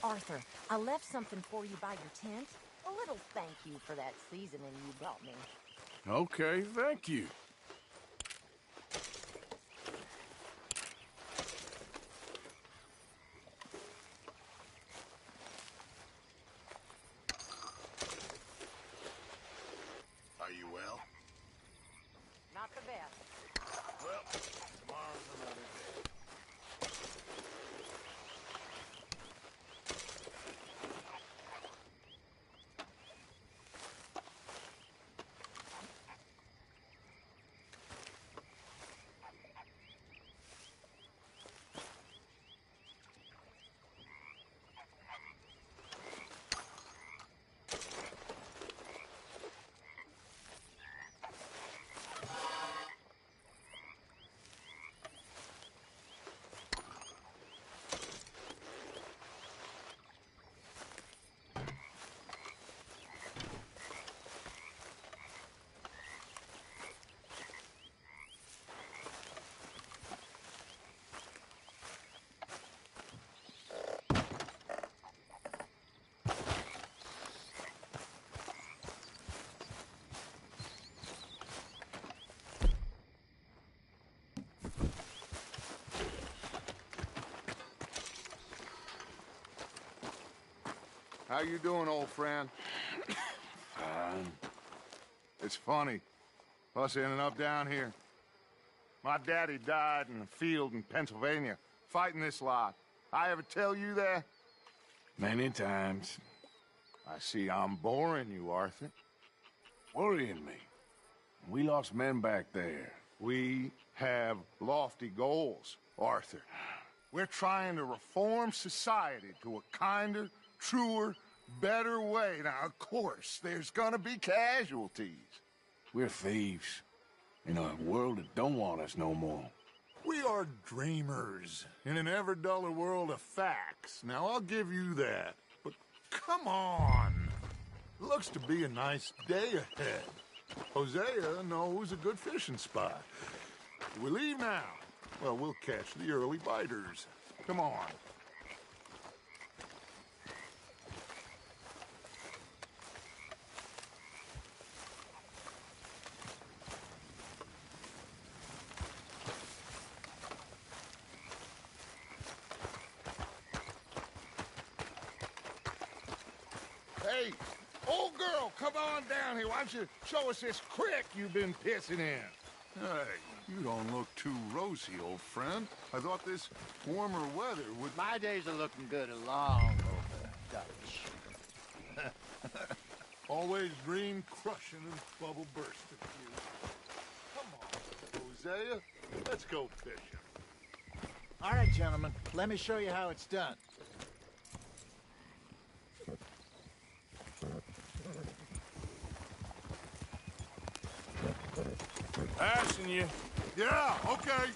Oh, Arthur, I left something for you by your tent. A little thank you for that seasoning you brought me. Okay, thank you. Are you well? Not the best. Well, tomorrow's another day. How you doing, old friend? Fine. It's funny, us ending up down here. My daddy died in a field in Pennsylvania, fighting this lot. I ever tell you that? Many times. I see I'm boring you, Arthur. Worrying me. We lost men back there. We have lofty goals, Arthur. We're trying to reform society to a kinder, truer, better way. Now, of course, there's gonna be casualties. We're thieves. In a world that don't want us no more. We are dreamers in an ever duller world of facts. Now, I'll give you that. But come on. Looks to be a nice day ahead. Hosea knows a good fishing spot. We leave now. Well, we'll catch the early biters. Come on. Hey, old girl, come on down here. Why don't you show us this creek you've been pissing in? Hey, you don't look too rosy, old friend. I thought this warmer weather would... My days are looking good along over, Dutch. Always green crushing and bubble bursting you. Come on, Hosea. Let's go fishing. All right, gentlemen. Let me show you how it's done. Passing you. Yeah, okay.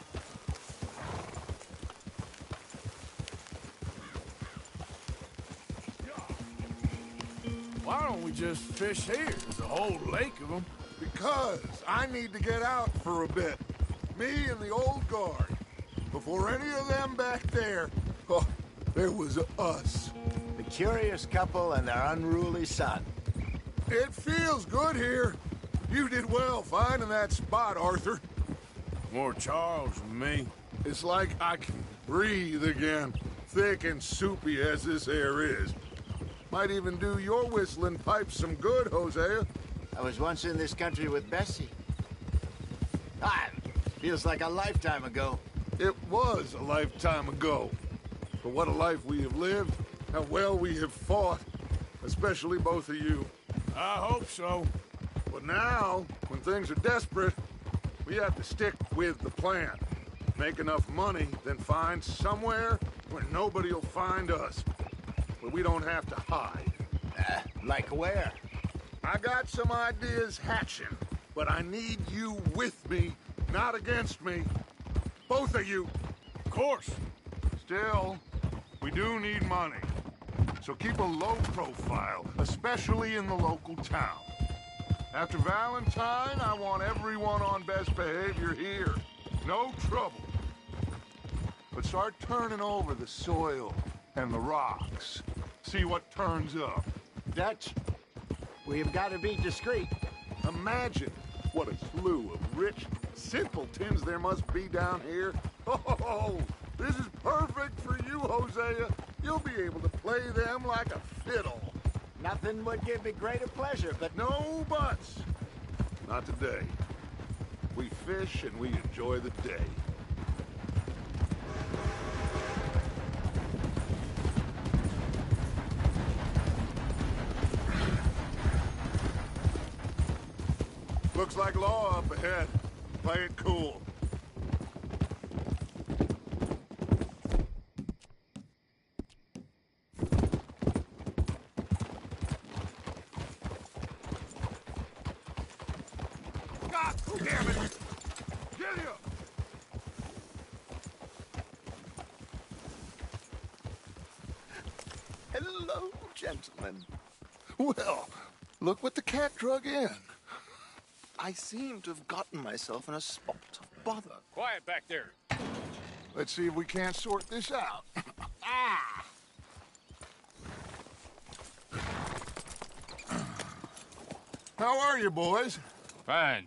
Why don't we just fish here? There's a whole lake of them. Because I need to get out for a bit. Me and the old guard. Before any of them back there, oh, there was us. The curious couple and their unruly son. It feels good here. You did well finding that spot, Arthur. More Charles than me. It's like I can breathe again, thick and soupy as this air is. Might even do your whistling pipes some good, Hosea. I was once in this country with Bessie. Ah, feels like a lifetime ago. It was a lifetime ago. But what a life we have lived, how well we have fought, especially both of you. I hope so. But now, when things are desperate, we have to stick with the plan. Make enough money, then find somewhere where nobody will find us. Where we don't have to hide. Like where? I got some ideas hatching, but I need you with me, not against me. Both of you. Of course. Still, we do need money. So keep a low profile, especially in the local town. After Valentine, I want everyone on best behavior here. No trouble. But start turning over the soil. and the rocks. See what turns up. Dutch, we've got to be discreet. Imagine what a slew of rich simpletons there must be down here. Oh, this is perfect for you, Hosea. You'll be able to play them like a fiddle. Nothing would give me greater pleasure, but No buts. Not today. We fish and we enjoy the day. Looks like law up ahead. Play it cool. God damn it! Get here! hello, gentlemen. Well, look what the cat drug in. I seem to have gotten myself in a spot of bother. Quiet back there. Let's see if we can't sort this out. How are you, boys? Fine.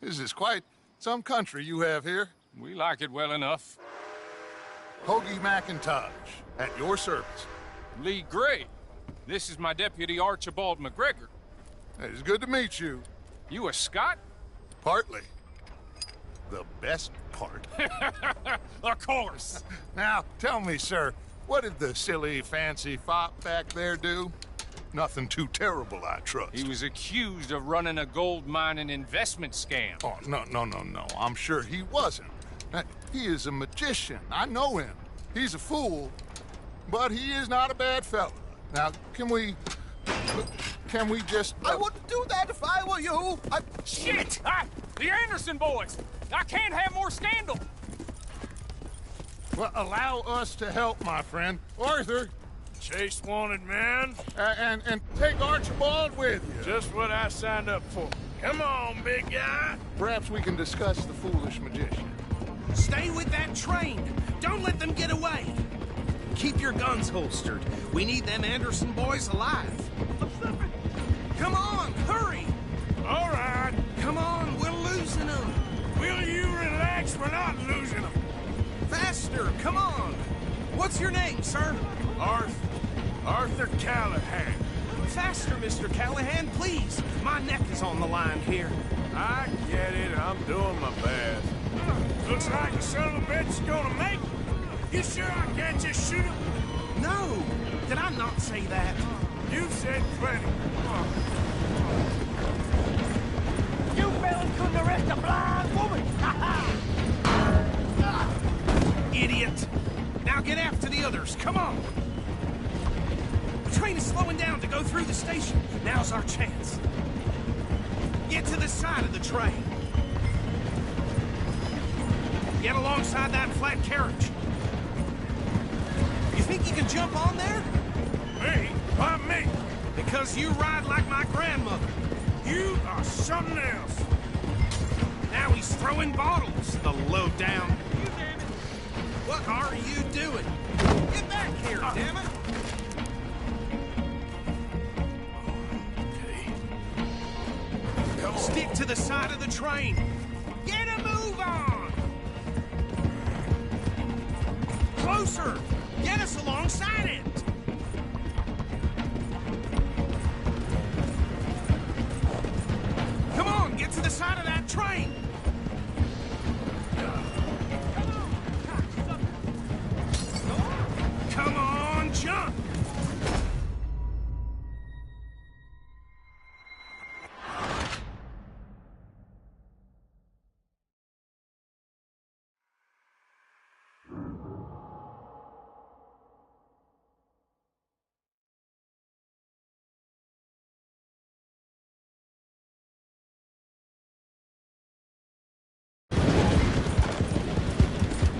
This is quite some country you have here. We like it well enough. Hoagie McIntosh, at your service. Lee Gray. This is my deputy Archibald McGregor. It's good to meet you. You a Scot? Partly. The best part. Of course. Now, tell me, sir, what did the silly, fancy fop back there do? Nothing too terrible, I trust. He was accused of running a gold mining investment scam. Oh, no. I'm sure he wasn't. He is a magician. I know him. He's a fool, but he is not a bad fellow. Now, can we just... I wouldn't do that if I were you. Shit! The Anderson boys! I can't have more scandal! Well, allow us to help, my friend. Arthur, Chase wanted man. and take Archibald with you. Just what I signed up for. Come on, big guy. Perhaps we can discuss the foolish magician. Stay with that train. Don't let them get away. Keep your guns holstered. We need them Anderson boys alive. Come on, hurry. All right. Come on, we're losing them. Will you relax? We're not losing them. Faster, come on. What's your name, sir? Arthur Callahan. Faster, Mr. Callahan, please. My neck is on the line here. I get it. I'm doing my best. Looks like the son of a bitch is gonna make it. You sure I can't just shoot him? No, did I not say that? You've said plenty. You fellas couldn't arrest a blind woman! Idiot. Now get after the others, come on. The train is slowing down to go through the station. Now's our chance. Get to the side of the train. Get alongside that flat carriage. You think you can jump on there? Me? Why me? Because you ride like my grandmother. You are something else. Now he's throwing bottles, the low-down. What are you doing? Get back here, damn it! Okay. Stick to the side of the train. Get a move on! Closer! Get us alongside it! Come on, get to the side of that train! Come on, jump!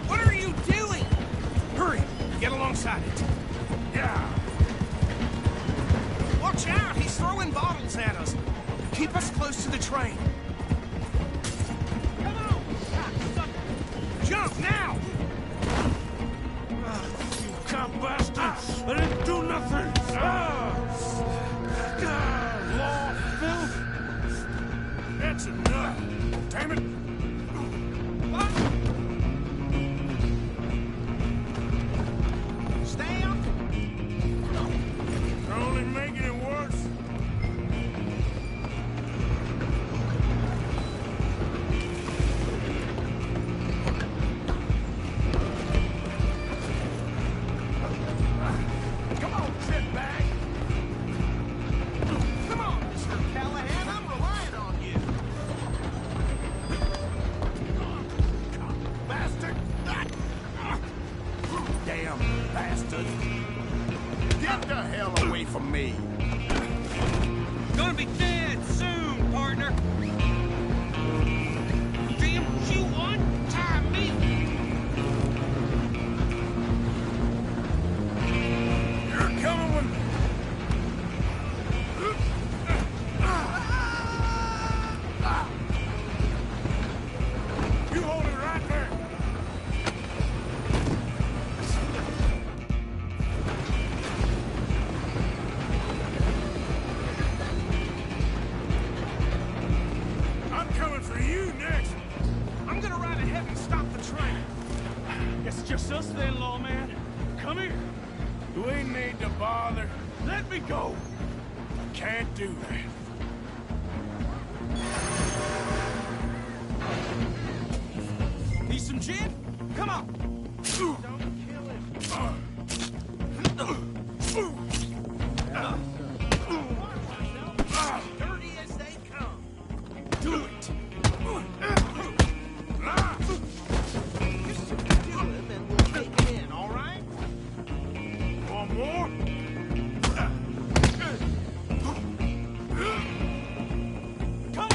What are you doing? Hurry, get alongside it. Yeah. Watch out, he's throwing bottles at us. Keep us close to the train. Come on! Jump now! You come bastard! I didn't do nothing! Law, Phil? That's enough! Damn it! Stand! You're only making it worse. Come on, shitbag! Come on, Mr. Callahan, I'm relying on you! Bastard! Damn bastard! Get the hell away from me! Gonna be dead soon, partner! Didn't you untie me? You're coming with me! You hold it right there! I'm coming for you next! I'm gonna ride ahead and stop the train. Guess it's just us then, lawman. Come here. You ain't need to bother. Let me go. Can't do that. Need some gin? Come on! Don't kill him. Dirty as they come. Do it! You subdue him and we'll take him in, all right? Want more? Come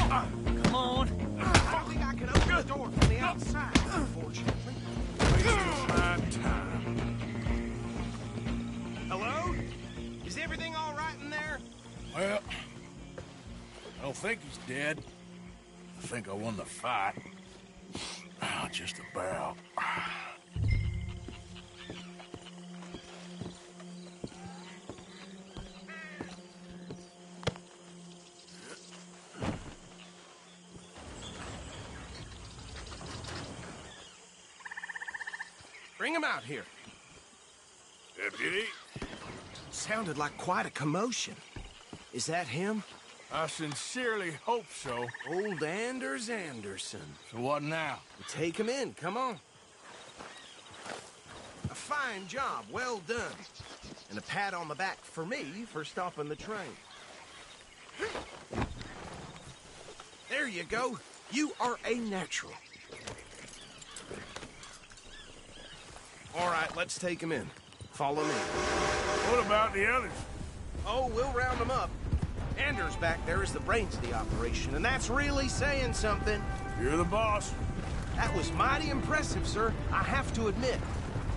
on. I don't think I can open the door from the outside, unfortunately. Wasting my time. Hello? Is everything all right in there? Well, I don't think he's dead. I think I won the fight. Just about. Bring him out here. Deputy, Sounded like quite a commotion. Is that him? I sincerely hope so. Old Anders Anderson. So what now? Take him in, come on. A fine job, well done. And a pat on the back for me for stopping the train. There you go. You are a natural. All right, let's take him in. Follow me. What about the others? Oh, we'll round them up. Anders back there is the brains of the operation, and that's really saying something. You're the boss. That was mighty impressive, sir. I have to admit.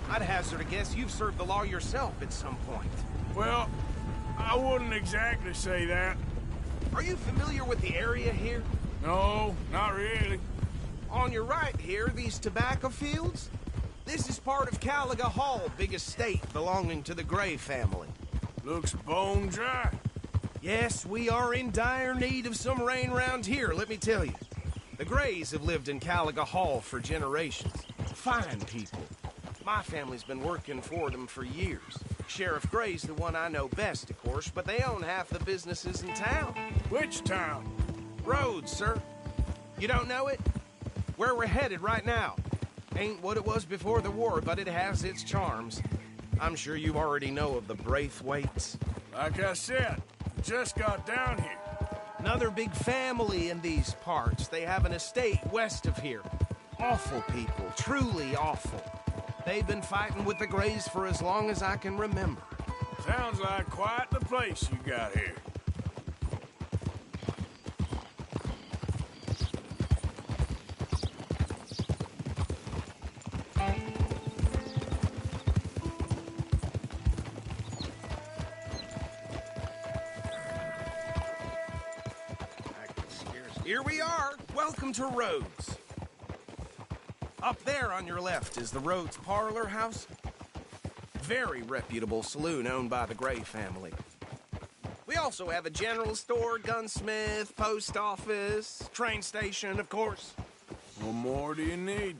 I'd hazard a guess you've served the law yourself at some point. Well, I wouldn't exactly say that. Are you familiar with the area here? No, not really. On your right here, these tobacco fields? This is part of Caliga Hall, big estate belonging to the Gray family. Looks bone dry. Yes, we are in dire need of some rain round here, let me tell you. The Grays have lived in Caliga Hall for generations. Fine people. My family's been working for them for years. Sheriff Gray's the one I know best, of course, but they own half the businesses in town. Which town? Rhodes, sir. You don't know it? Where we're headed right now. Ain't what it was before the war, but it has its charms. I'm sure you already know of the Braithwaites. Like I said, just got down here. Another big family in these parts. They have an estate west of here. Awful people, truly awful. They've been fighting with the Grays for as long as I can remember. Sounds like quite the place you got here. Here we are. Welcome to Rhodes. Up there on your left is the Rhodes Parlor House. very reputable saloon owned by the Gray family. We also have a general store, gunsmith, post office, train station, of course. What more do you need?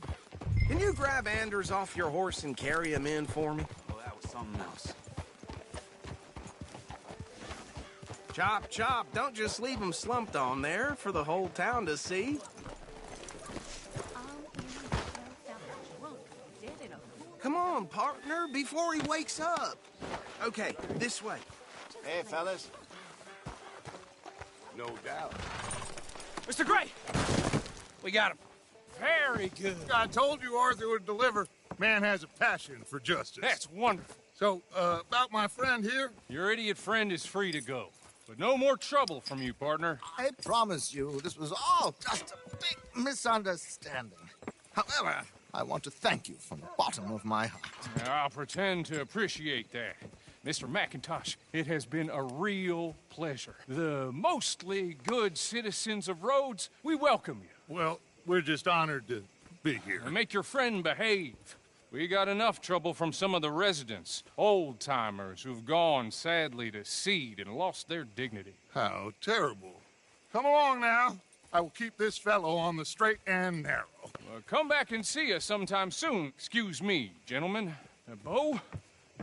Can you grab Anders off your horse and carry him in for me? Well, that was something else. Chop, chop. Don't just leave him slumped on there for the whole town to see. Come on, partner, before he wakes up. Okay, this way. Hey, fellas. No doubt. Mr. Gray! We got him. Very good. I told you Arthur would deliver. Man has a passion for justice. That's wonderful. So, about my friend here? Your idiot friend is free to go. But no more trouble from you, partner. I promise you, this was all just a big misunderstanding. However, I want to thank you from the bottom of my heart. I'll pretend to appreciate that. Mr. McIntosh, it has been a real pleasure. The mostly good citizens of Rhodes, we welcome you. Well, we're just honored to be here. And make your friend behave. We got enough trouble from some of the residents, old-timers who've gone, sadly, to seed and lost their dignity. How terrible. Come along now. I will keep this fellow on the straight and narrow. Come back and see us sometime soon. Excuse me, gentlemen. Bo,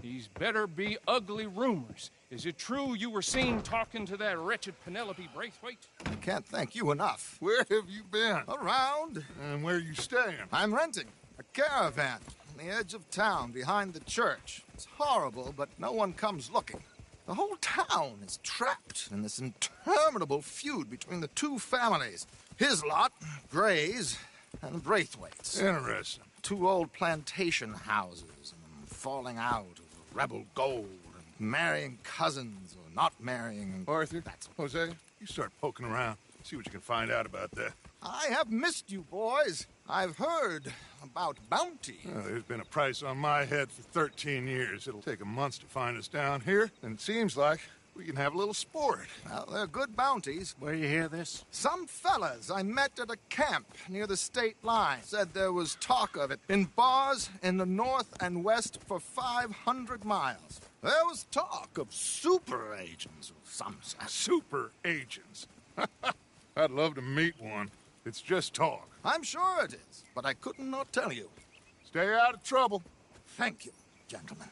these better be ugly rumors. Is it true you were seen talking to that wretched Penelope Braithwaite? I can't thank you enough. Where have you been? Around. And where are you staying? I'm renting a caravan on the edge of town behind the church. It's horrible, but no one comes looking. The whole town is trapped in this interminable feud between the two families. His lot, Gray's, and Braithwaite's. Interesting. Two old plantation houses, and falling out of rebel gold, and marrying cousins or not marrying. Arthur, Jose, you start poking around. See what you can find out about that. I have missed you, boys. I've heard about bounty. Well, there's been a price on my head for 13 years. It'll take a month to find us down here, and it seems like we can have a little sport. Well, they're good bounties. Where you hear this? Some fellas I met at a camp near the state line said there was talk of it in bars in the north and west for 500 miles. There was talk of super agents of some sort. Super agents. I'd love to meet one. It's just talk. I'm sure it is, but I couldn't not tell you. Stay out of trouble. Thank you, gentlemen.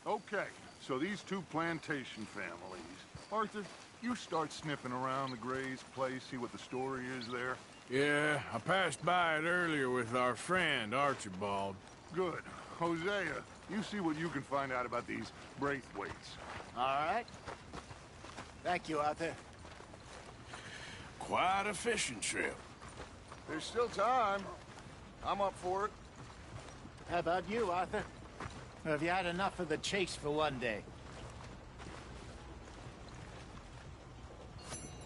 Okay, so these two plantation families. Arthur, you start sniffing around the Gray's place, see what the story is there. Yeah, I passed by it earlier with our friend, Archibald. Good. Hosea, you see what you can find out about these Braithwaites. All right. Thank you, Arthur. Quite a fishing trip. There's still time. I'm up for it. How about you, Arthur? Or have you had enough of the chase for one day?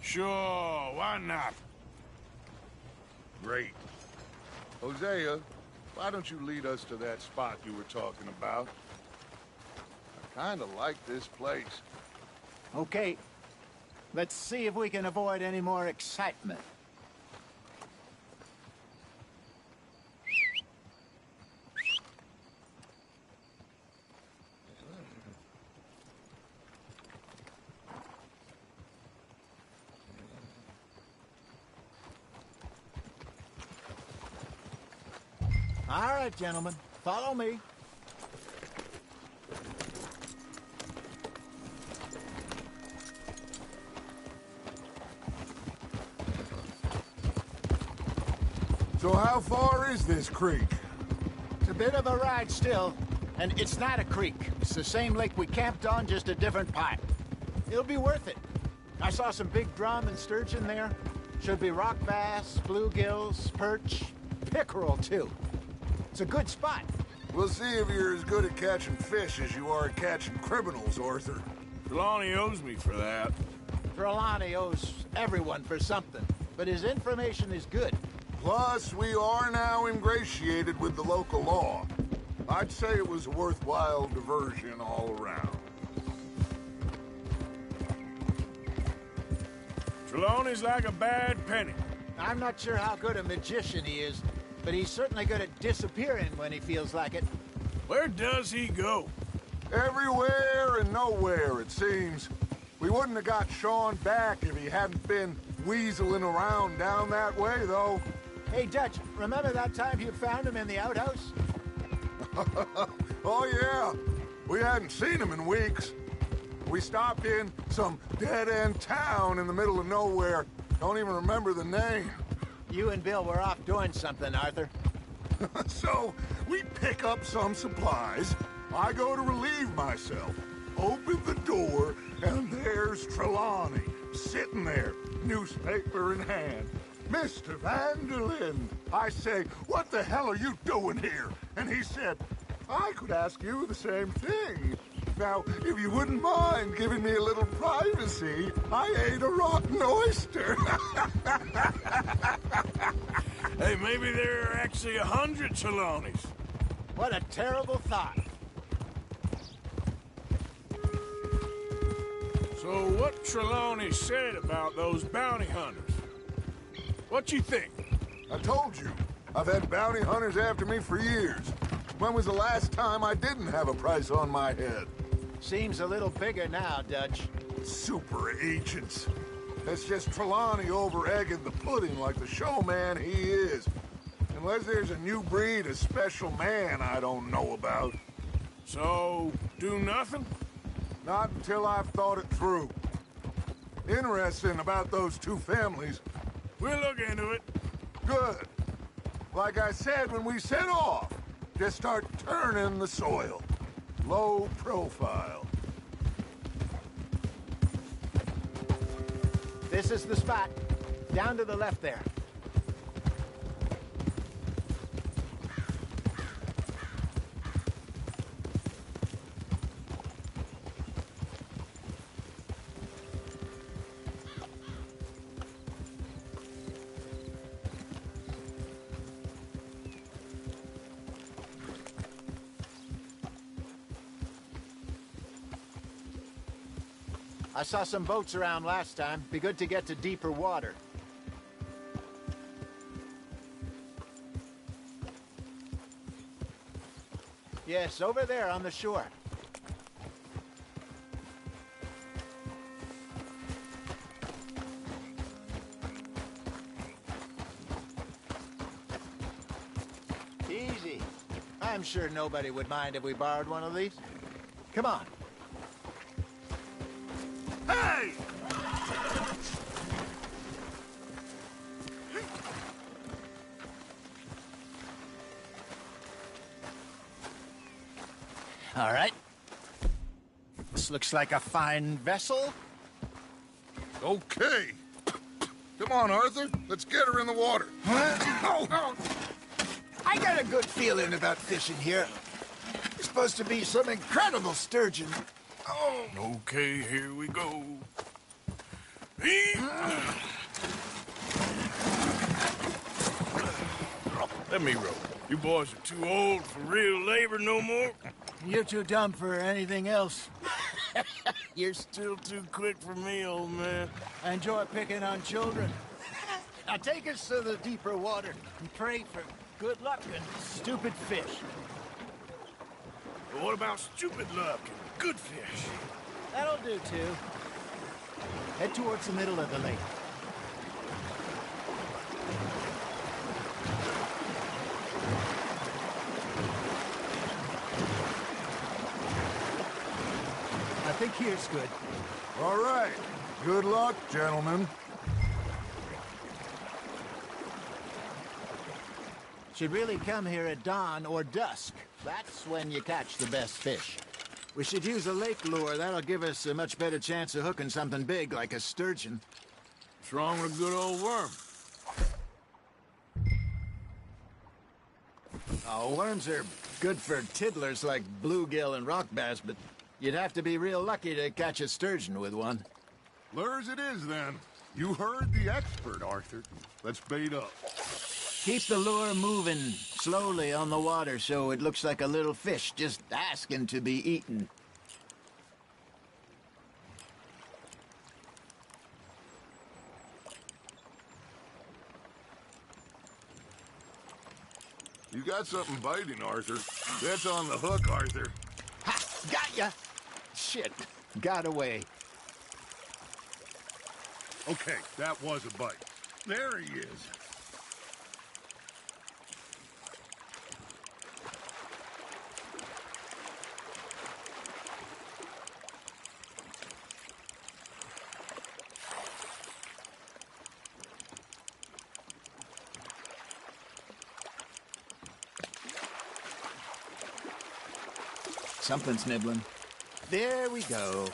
Sure, why not? Great. Hosea, why don't you lead us to that spot you were talking about? I kind of like this place. Okay. Let's see if we can avoid any more excitement. All right, gentlemen. Follow me. So how far is this creek? It's a bit of a ride still, and it's not a creek. It's the same lake we camped on, just a different part. It'll be worth it. I saw some big drum and sturgeon there. Should be rock bass, bluegills, perch, pickerel, too. It's a good spot. We'll see if you're as good at catching fish as you are at catching criminals, Arthur. Trelawney owes me for that. Trelawney owes everyone for something, but his information is good. Plus, we are now ingratiated with the local law. I'd say it was a worthwhile diversion all around. Trelawney's like a bad penny. I'm not sure how good a magician he is, but he's certainly good at disappearing when he feels like it. Where does he go? Everywhere and nowhere, it seems. We wouldn't have got Sean back if he hadn't been weaseling around down that way, though. Hey, Dutch, remember that time you found him in the outhouse? Oh, yeah. We hadn't seen him in weeks. We stopped in some dead-end town in the middle of nowhere. Don't even remember the name. You and Bill were off doing something, Arthur. So, we pick up some supplies. I go to relieve myself. Open the door, and there's Trelawney, sitting there, newspaper in hand. Mr. Vanderlyn. I say, what the hell are you doing here? And he said, I could ask you the same thing. Now, if you wouldn't mind giving me a little privacy, I ate a rotten oyster. Hey, maybe there are actually 100 Trelawneys. What a terrible thought. So what Trelawney said about those bounty hunters? What you think? I told you, I've had bounty hunters after me for years. When was the last time I didn't have a price on my head? Seems a little bigger now, Dutch. Super agents. That's just Trelawney over-egging the pudding like the showman he is. Unless there's a new breed of special man I don't know about. So, do nothing? Not until I've thought it through. Interesting about those two families. We'll look into it. Good. Like I said when we set off, just start turning the soil. Low profile. This is the spot. Down to the left there. I saw some boats around last time. Be good to get to deeper water. Yes, over there on the shore. Easy. I'm sure nobody would mind if we borrowed one of these. Come on. Hey! All right. This looks like a fine vessel. Okay. Come on, Arthur. Let's get her in the water. Oh. I got a good feeling about fishing here. It's supposed to be some incredible sturgeon. Oh. Okay, here we go. Let me row. You boys are too old for real labor no more. You're too dumb for anything else. You're still too quick for me, old man. I enjoy picking on children. Now take us to the deeper water and pray for good luck and stupid fish. But what about stupid luck and good fish? That'll do, too. Head towards the middle of the lake. I think here's good. All right. Good luck, gentlemen. Should really come here at dawn or dusk. That's when you catch the best fish. We should use a lake lure. That'll give us a much better chance of hooking something big like a sturgeon. What's wrong with a good old worm? Oh, worms are good for tiddlers like bluegill and rock bass, but you'd have to be real lucky to catch a sturgeon with one. Lures it is, then. You heard the expert, Arthur. Let's bait up. Keep the lure moving slowly on the water so it looks like a little fish just asking to be eaten. You got something biting, Arthur. That's on the hook, Arthur. Ha! Got ya! Shit. Got away. Okay, that was a bite. There he is. Something's nibbling. There we go.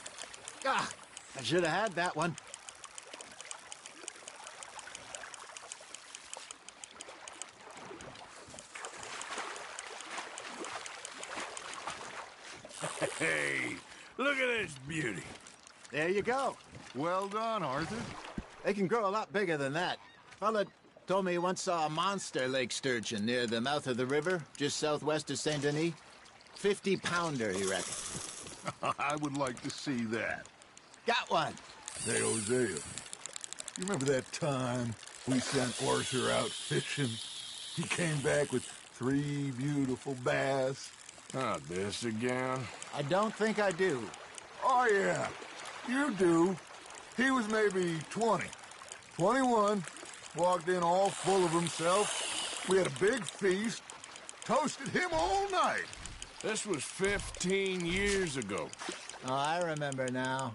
Ah, I should have had that one. Hey, look at this beauty. There you go. Well done, Arthur. They can grow a lot bigger than that. Fella told me he once saw a monster lake sturgeon near the mouth of the river, just southwest of Saint Denis. 50-pounder, he reckoned. I would like to see that. Got one. Hey, Hosea, you remember that time we sent Arthur out fishing? He came back with 3 beautiful bass. Not this again. I don't think I do. Oh, yeah, you do. He was maybe 20, 21, walked in all full of himself. We had a big feast, toasted him all night. This was 15 years ago. Oh, I remember now.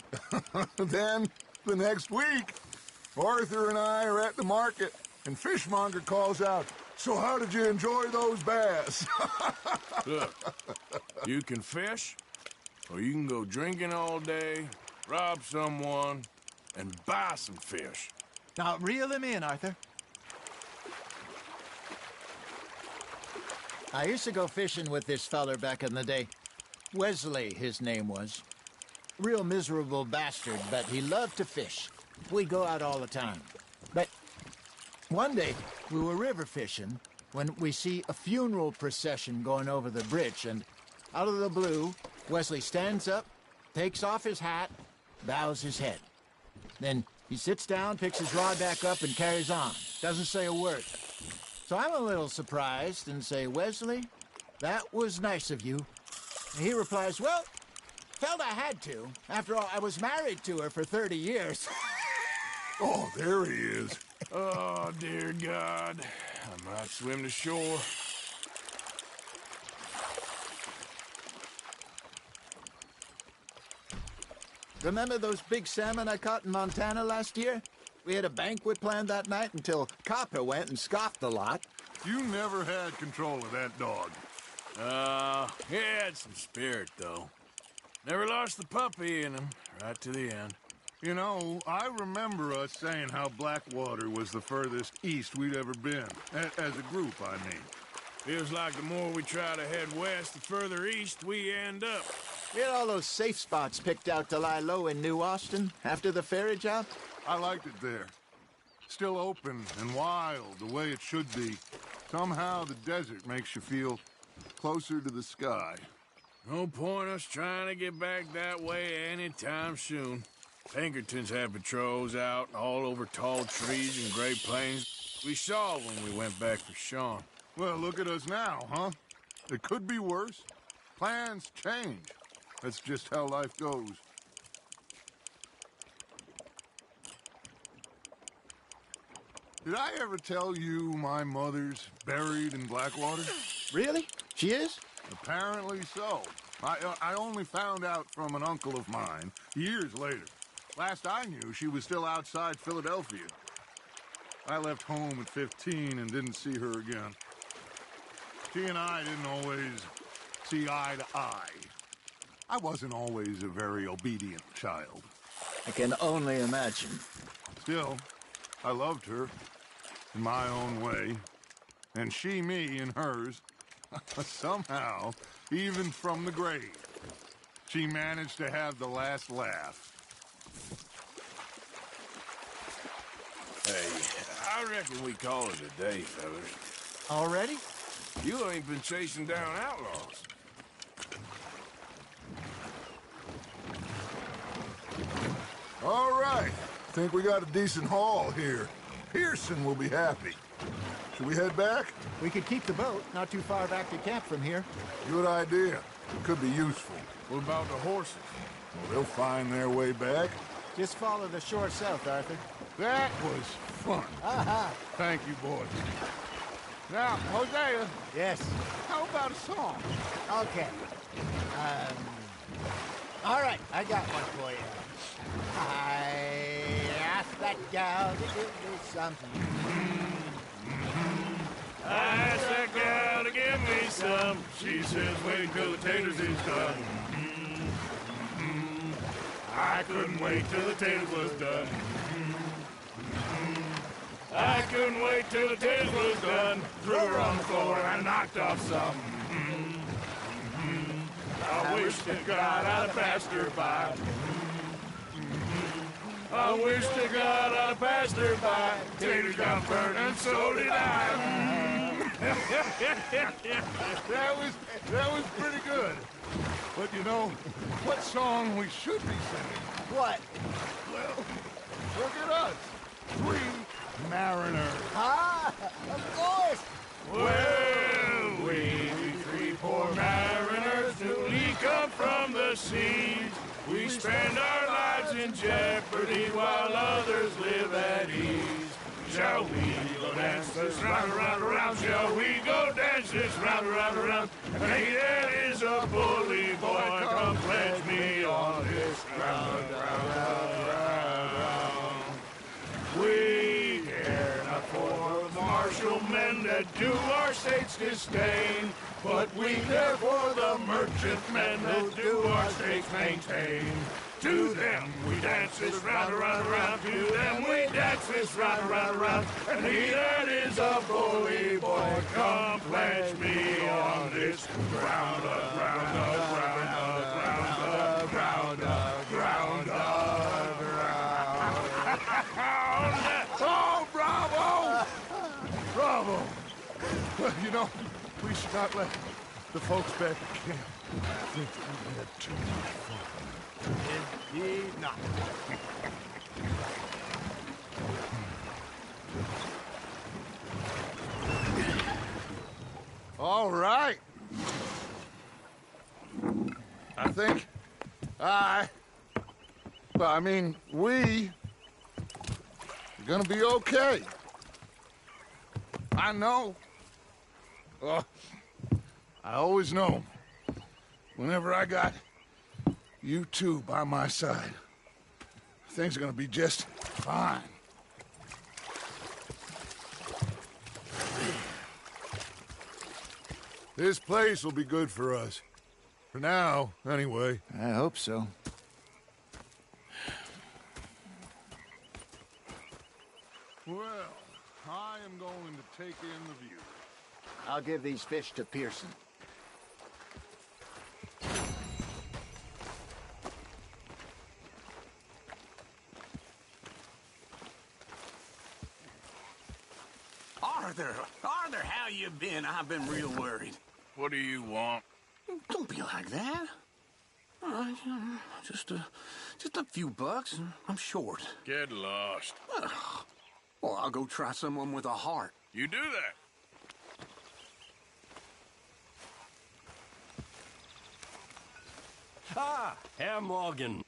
Then, the next week, Arthur and I are at the market, and Fishmonger calls out, "So how did you enjoy those bass?" Look, you can fish, or you can go drinking all day, rob someone, and buy some fish. Now, reel him in, Arthur. I used to go fishing with this feller back in the day. Wesley, his name was. Real miserable bastard, but he loved to fish. We'd go out all the time. But one day, we were river fishing when we see a funeral procession going over the bridge, and out of the blue, Wesley stands up, takes off his hat, bows his head. Then he sits down, picks his rod back up, and carries on. Doesn't say a word. So I'm a little surprised and say, "Wesley, that was nice of you." And he replies, "Well, felt I had to. After all, I was married to her for 30 years. Oh, there he is. Oh, dear God. I might swim to shore. Remember those big salmon I caught in Montana last year? We had a banquet planned that night until Copper went and scoffed the lot. You never had control of that dog. He had some spirit, though. Never lost the puppy in him, right to the end. You know, I remember us saying how Blackwater was the furthest east we'd ever been. As a group, I mean. Feels like the more we try to head west, the further east we end up. We had all those safe spots picked out to lie low in New Austin after the ferry job. I liked it there. Still open and wild, the way it should be. Somehow the desert makes you feel closer to the sky. No point us trying to get back that way anytime soon. Pinkertons had patrols out all over tall trees and Great Plains. We saw when we went back for Sean. Well, look at us now, huh? It could be worse. Plans change. That's just how life goes. Did I ever tell you my mother's buried in Blackwater? Really? She is? Apparently so. I only found out from an uncle of mine years later. Last I knew, she was still outside Philadelphia. I left home at 15 and didn't see her again. She and I didn't always see eye to eye. I wasn't always a very obedient child. I can only imagine. Still, I loved her in my own way, and she me in hers. Somehow, even from the grave, she managed to have the last laugh. Hey, I reckon we call it a day, fellas. Already? You ain't been chasing down outlaws. All right. Think we got a decent haul here. Pearson will be happy. Should we head back? We could keep the boat, not too far back to camp from here. Good idea. It could be useful. What about the horses? Well, they'll find their way back. Just follow the shore south, Arthur. That was fun. Thank you, boys. Now, Hosea. Yes. How about a song? Okay. All right, I got one for you. I asked that gal to give me something. I asked that gal to give me some. She says, wait till the taters is done. I couldn't wait till the taters was done. I couldn't wait till the taters was done. Threw her on the floor and knocked off some. I wish to God I'd have passed her by. I wish to God I'd have passed her by. Taters got burned and so did I. That was pretty good. But you know, what song we should be singing? What? Well, look at us. 3 mariners. Ah, of course. Well, we 3 poor mariners newly come from the seas. We spend our lives in jeopardy while others live at ease. Shall we go dance this round, around, around? Shall we go dance this round, around, around? And he that is a bully boy, come pledge me on this ground, ground. We care not for the martial men that do our states disdain, but we care for the merchant men that do our states maintain. To them we dance this round, around, around. To them we dance this round, around, around. And he that is a bully boy, come pledge me on this ground, ground, ground, ground, ground, ground, ground. Oh, bravo! Bravo! Well, you know, we should not let the folks back at camp think that we had too much fun. Indeed not. All right. I think we are gonna be okay. I know. I always know. Whenever I got you two by my side, things are gonna be just fine. This place will be good for us. For now, anyway. I hope so. Well, I am going to take in the view. I'll give these fish to Pearson. Arthur, how you been? I've been real worried. What do you want? Don't be like that. All right, just a few bucks, and I'm short. Get lost. Well, I'll go try someone with a heart. You do that. Ah, Herr Morgan.